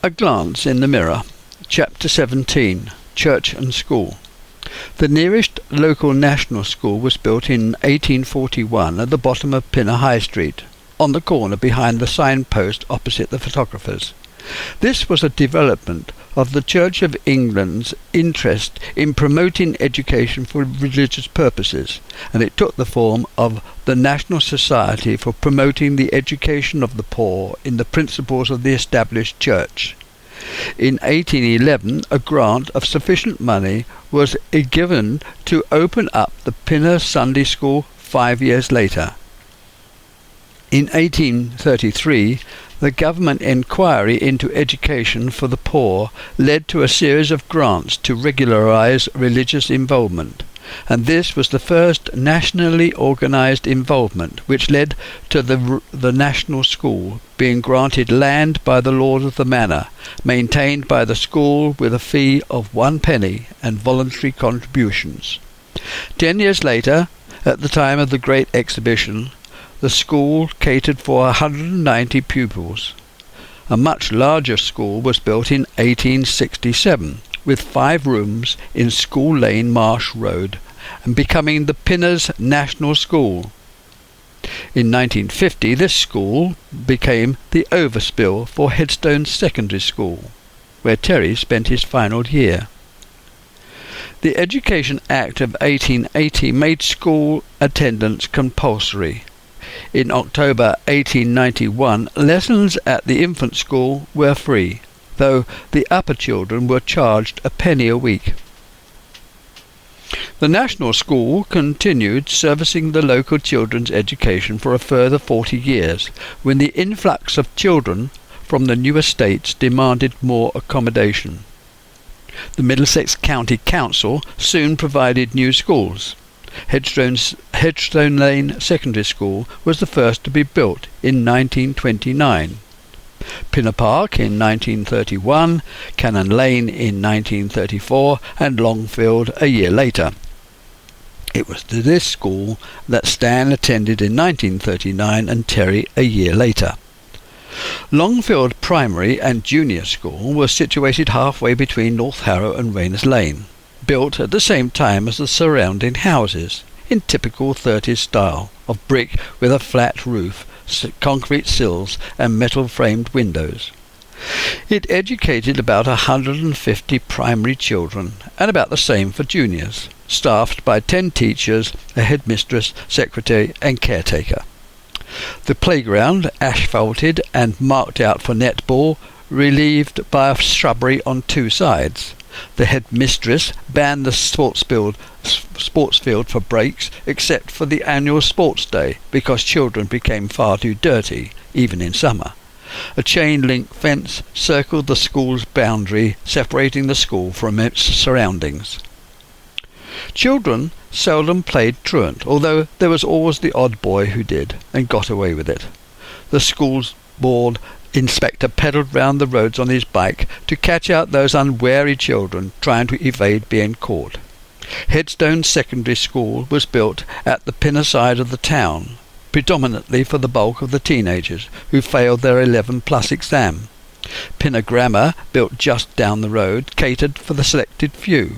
A glance in the mirror. Chapter 17. Church and School. The nearest local national school was built in 1841 at the bottom of Pinner High Street, on the corner behind the signpost opposite the photographer's. This was a development of the Church of England's interest in promoting education for religious purposes, and it took the form of the National Society for Promoting the Education of the Poor in the Principles of the Established Church. In 1811 a grant of sufficient money was given to open up the Pinner Sunday School 5 years later. In 1833 the government inquiry into education for the poor led to a series of grants to regularise religious involvement, and this was the first nationally organised involvement which led to the national school being granted land by the lord of the manor, maintained by the school with a fee of 1 penny and voluntary contributions. 10 years later, at the time of the Great Exhibition, the school catered for 190 pupils. A much larger school was built in 1867, with 5 rooms in School Lane, Marsh Road, and becoming the Pinners National School. In 1950 this school became the overspill for Headstone Secondary School, where Terry spent his final year. The Education Act of 1880 made school attendance compulsory. In October 1891 lessons at the infant school were free, though the upper children were charged a penny a week. The National School continued servicing the local children's education for a further 40 years, when the influx of children from the new estates demanded more accommodation. The Middlesex County Council soon provided new schools. Headstone Lane Secondary School was the first to be built in 1929. Pinner Park in 1931, Cannon Lane in 1934, and Longfield a year later. It was to this school that Stan attended in 1939 and Terry a year later. Longfield Primary and Junior School was situated halfway between North Harrow and Rayners Lane, built at the same time as the surrounding houses, in typical 30s style, of brick with a flat roof, concrete sills and metal-framed windows. It educated about 150 primary children, and about the same for juniors, staffed by 10 teachers, a headmistress, secretary and caretaker. The playground, asphalted and marked out for netball, relieved by a shrubbery on 2 sides. The headmistress banned the sports field for breaks except for the annual sports day, because children became far too dirty, even in summer. A chain-link fence circled the school's boundary, separating the school from its surroundings. Children seldom played truant, although there was always the odd boy who did, and got away with it. The school's board inspector pedalled round the roads on his bike to catch out those unwary children trying to evade being caught. Headstone Secondary School was built at the Pinner side of the town, predominantly for the bulk of the teenagers who failed their 11+ exam. Pinner Grammar, built just down the road, catered for the selected few,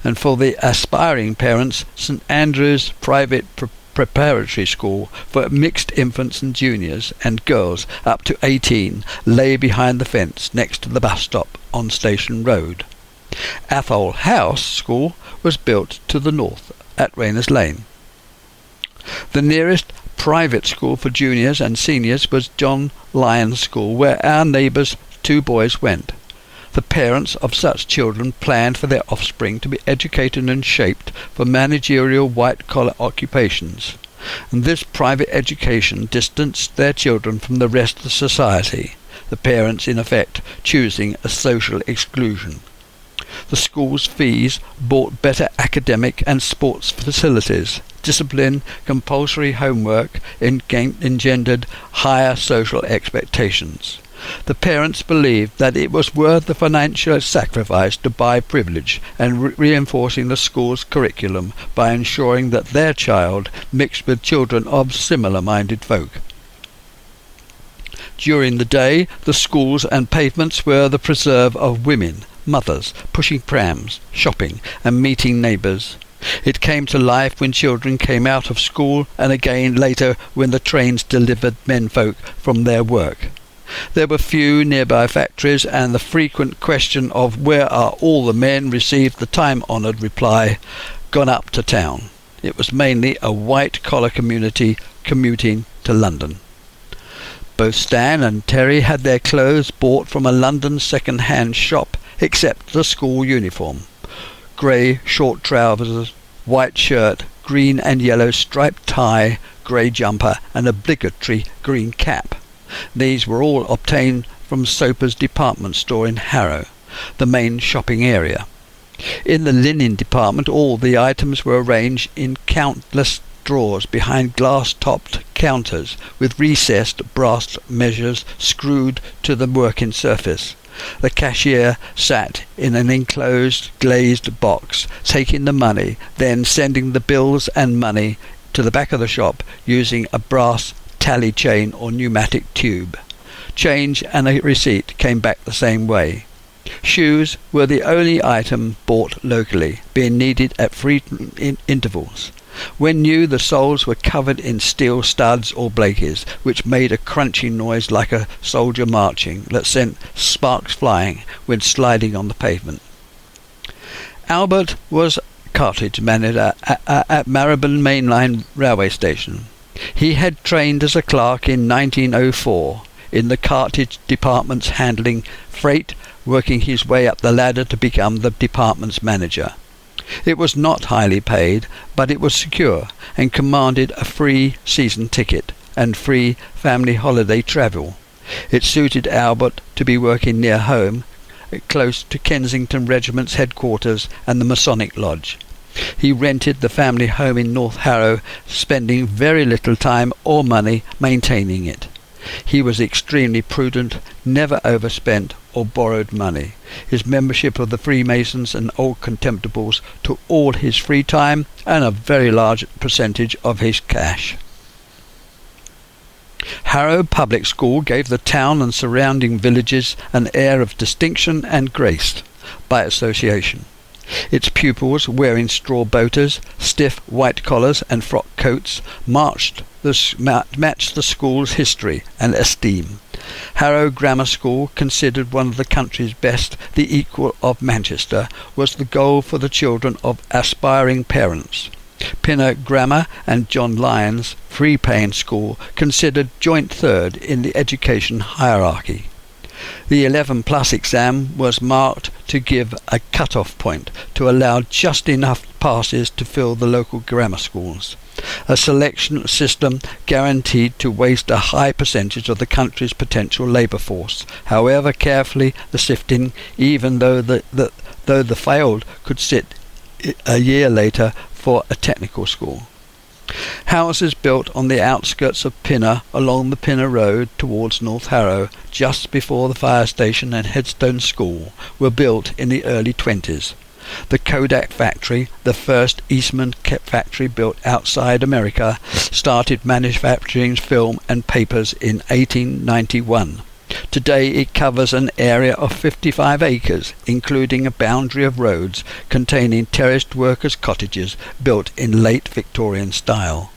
and for the aspiring parents, St Andrew's Private Preparatory School for mixed infants and juniors and girls up to 18 lay behind the fence next to the bus stop on Station Road. Athol House School was built to the north at Rayners Lane. The nearest private school for juniors and seniors was John Lyons School, where our neighbours' 2 boys went. The parents of such children planned for their offspring to be educated and shaped for managerial white-collar occupations, and this private education distanced their children from the rest of society, the parents in effect choosing a social exclusion. The school's fees bought better academic and sports facilities. Discipline, compulsory homework engendered higher social expectations. The parents believed that it was worth the financial sacrifice to buy privilege, and reinforcing the school's curriculum by ensuring that their child mixed with children of similar-minded folk. During the day, the schools and pavements were the preserve of women, mothers, pushing prams, shopping, and meeting neighbours. It came to life when children came out of school, and again later when the trains delivered menfolk from their work. There were few nearby factories, and the frequent question of where are all the men received the time-honoured reply, "Gone up to town." It was mainly a white-collar community commuting to London. Both Stan and Terry had their clothes bought from a London second-hand shop, except the school uniform. Grey short trousers, white shirt, green and yellow striped tie, grey jumper, and obligatory green cap. These were all obtained from Soper's department store in Harrow, the main shopping area. In the linen department all the items were arranged in countless drawers behind glass-topped counters with recessed brass measures screwed to the working surface. The cashier sat in an enclosed glazed box, taking the money, then sending the bills and money to the back of the shop using a brass tally chain or pneumatic tube. Change and a receipt came back the same way. Shoes were the only item bought locally, being needed at frequent intervals. When new, the soles were covered in steel studs or blakies, which made a crunching noise like a soldier marching that sent sparks flying when sliding on the pavement. Albert was cartage manager at Marylebone Mainline Railway Station. He had trained as a clerk in 1904 in the cartage department's handling freight, working his way up the ladder to become the department's manager. It was not highly paid, but it was secure and commanded a free season ticket and free family holiday travel. It suited Albert to be working near home, close to Kensington Regiment's headquarters and the Masonic Lodge. He rented the family home in North Harrow, spending very little time or money maintaining it. He was extremely prudent, never overspent or borrowed money. His membership of the Freemasons and Old Contemptibles took all his free time and a very large percentage of his cash. Harrow Public School gave the town and surrounding villages an air of distinction and grace by association. Its pupils, wearing straw boaters, stiff white collars and frock coats, matched the school's history and esteem. Harrow Grammar School, considered one of the country's best, the equal of Manchester, was the goal for the children of aspiring parents. Pinner Grammar and John Lyons Free-Paying School, considered joint third in the education hierarchy. The 11+ exam was marked to give a cut-off point to allow just enough passes to fill the local grammar schools. A selection system guaranteed to waste a high percentage of the country's potential labour force, however carefully the sifting, even though the failed could sit a year later for a technical school. Houses built on the outskirts of Pinner along the Pinner Road towards North Harrow, just before the fire station and Headstone School, were built in the early 20s. The Kodak factory, the first Eastman factory built outside America, started manufacturing film and papers in 1891. Today it covers an area of 55 acres, including a boundary of roads containing terraced workers' cottages built in late Victorian style.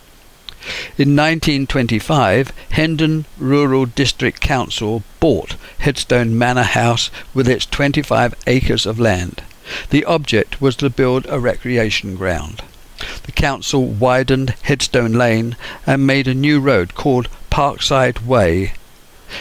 In 1925, Hendon Rural District Council bought Headstone Manor House with its 25 acres of land. The object was to build a recreation ground. The council widened Headstone Lane and made a new road called Parkside Way.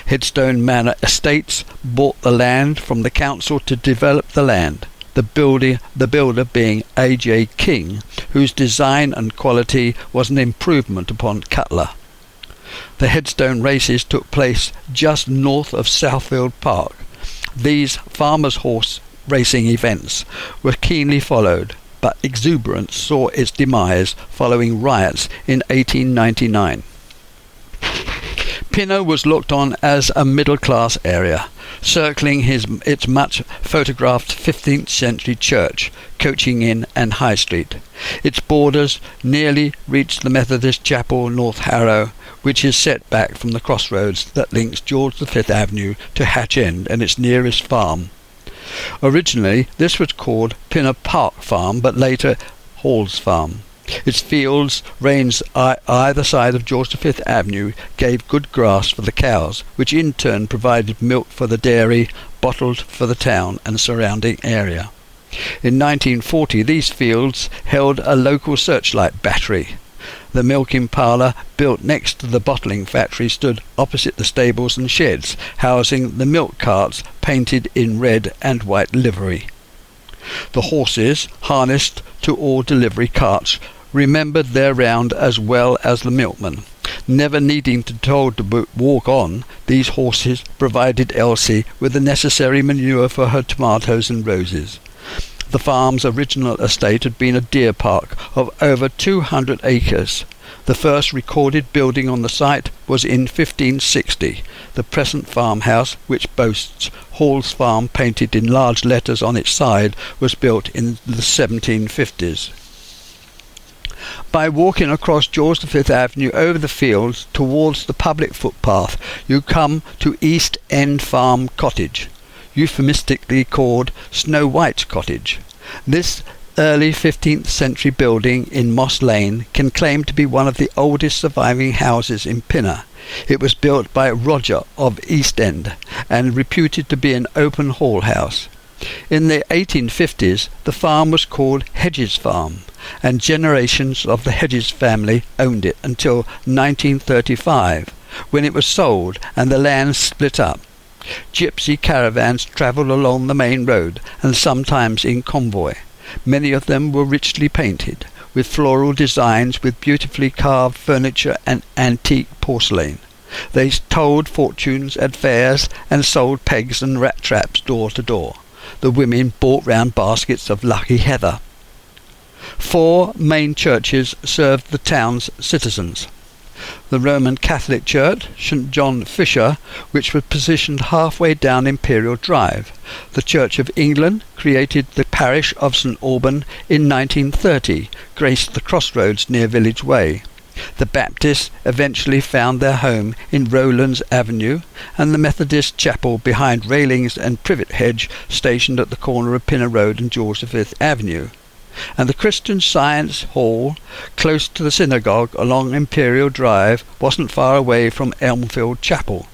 Headstone Manor Estates bought the land from the council to develop the land, the builder being A.J. King, whose design and quality was an improvement upon Cutler. The Headstone races took place just north of Southfield Park. These farmers' horse racing events were keenly followed, but exuberance saw its demise following riots in 1899. Pinner was looked on as a middle-class area, circling its much photographed 15th century church, Coaching Inn and High Street. Its borders nearly reached the Methodist Chapel, North Harrow, which is set back from the crossroads that links George V Avenue to Hatch End and its nearest farm. Originally, this was called Pinner Park Farm, but later Hall's Farm. Its fields, ranged either side of George V Avenue, gave good grass for the cows, which in turn provided milk for the dairy, bottled for the town and surrounding area. In 1940, these fields held a local searchlight battery. The milking parlour, built next to the bottling factory, stood opposite the stables and sheds, housing the milk carts painted in red and white livery. The horses, harnessed to all delivery carts, remembered their round as well as the milkman. Never needing to be told to walk on, these horses provided Elsie with the necessary manure for her tomatoes and roses. The farm's original estate had been a deer park of over 200 acres. The first recorded building on the site was in 1560. The present farmhouse, which boasts Hall's Farm painted in large letters on its side, was built in the 1750s. By walking across George V Avenue over the fields towards the public footpath, you come to East End Farm Cottage, euphemistically called Snow White Cottage. This early 15th century building in Moss Lane can claim to be one of the oldest surviving houses in Pinner. It was built by Roger of East End and reputed to be an open hall house. In the 1850s, the farm was called Hedges Farm, and generations of the Hedges family owned it until 1935, when it was sold and the land split up. Gypsy caravans travelled along the main road, and sometimes in convoy. Many of them were richly painted, with floral designs with beautifully carved furniture and antique porcelain. They told fortunes at fairs and sold pegs and rat traps door to door. The women brought round baskets of lucky heather. 4 main churches served the town's citizens. The Roman Catholic Church, St John Fisher, which was positioned halfway down Imperial Drive. The Church of England, created the parish of St Alban in 1930, graced the crossroads near Village Way. The Baptists eventually found their home in Rowlands Avenue, and the Methodist Chapel behind railings and privet hedge stationed at the corner of Pinner Road and George V Avenue. And the Christian Science Hall, close to the synagogue along Imperial Drive, wasn't far away from Longfield Chapel.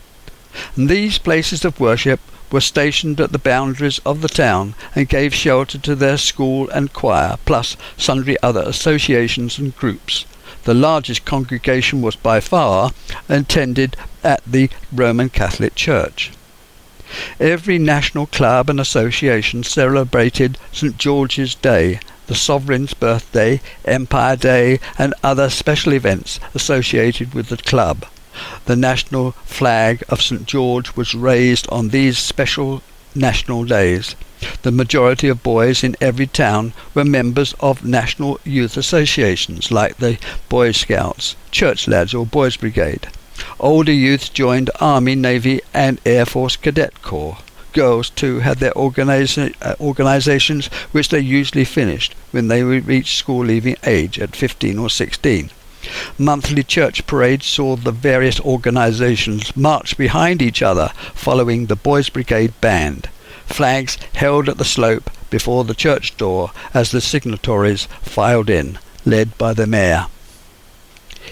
And these places of worship were stationed at the boundaries of the town and gave shelter to their school and choir, plus sundry other associations and groups. The largest congregation was by far attended at the Roman Catholic Church. Every national club and association celebrated St George's Day, the Sovereign's birthday, Empire Day, and other special events associated with the club. The national flag of St George was raised on these special national days. The majority of boys in every town were members of national youth associations like the Boy Scouts, Church Lads or Boys Brigade. Older youth joined Army, Navy and Air Force Cadet Corps. Girls too had their organisations, which they usually finished when they reached school-leaving age at 15 or 16. Monthly church parades saw the various organisations march behind each other following the Boys Brigade band. Flags held at the slope before the church door as the signatories filed in, led by the mayor.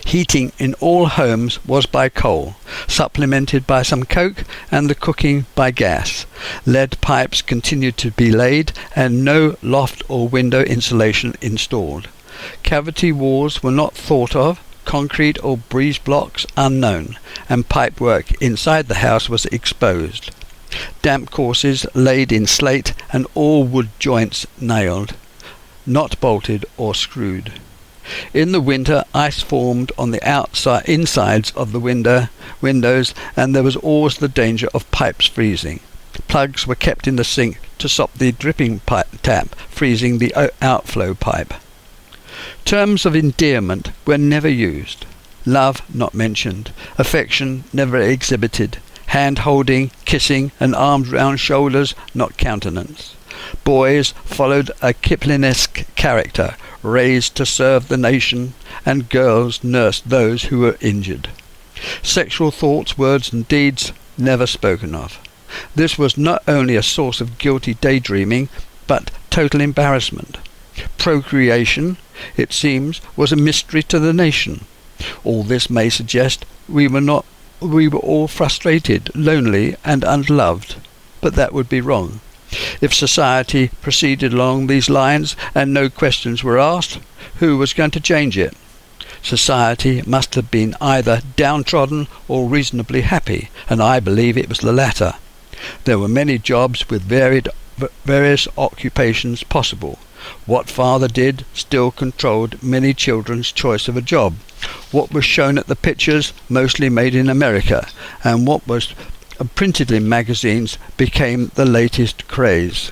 Heating in all homes was by coal, supplemented by some coke, and the cooking by gas. Lead pipes continued to be laid and no loft or window insulation installed. Cavity walls were not thought of, concrete or breeze blocks unknown, and pipework inside the house was exposed. Damp courses laid in slate and all wood joints nailed, not bolted or screwed. In the winter, ice formed on the insides of the windows, and there was always the danger of pipes freezing. Plugs were kept in the sink to stop the dripping tap freezing the outflow pipe. Terms of endearment were never used. Love not mentioned, affection never exhibited, hand-holding, kissing, and arms round shoulders not countenanced. Boys followed a Kipling-esque character, raised to serve the nation, and girls nursed those who were injured. Sexual thoughts, words, and deeds never spoken of. This was not only a source of guilty daydreaming, but total embarrassment. Procreation, it seems, was a mystery to the nation. All this may suggest we were all frustrated, lonely, and unloved, but that would be wrong. If society proceeded along these lines and no questions were asked, who was going to change it? Society must have been either downtrodden or reasonably happy, and I believe it was the latter. There were many jobs with various occupations possible. What father did still controlled many children's choice of a job. What was shown at the pictures, mostly made in America, and what was printed in magazines became the latest craze.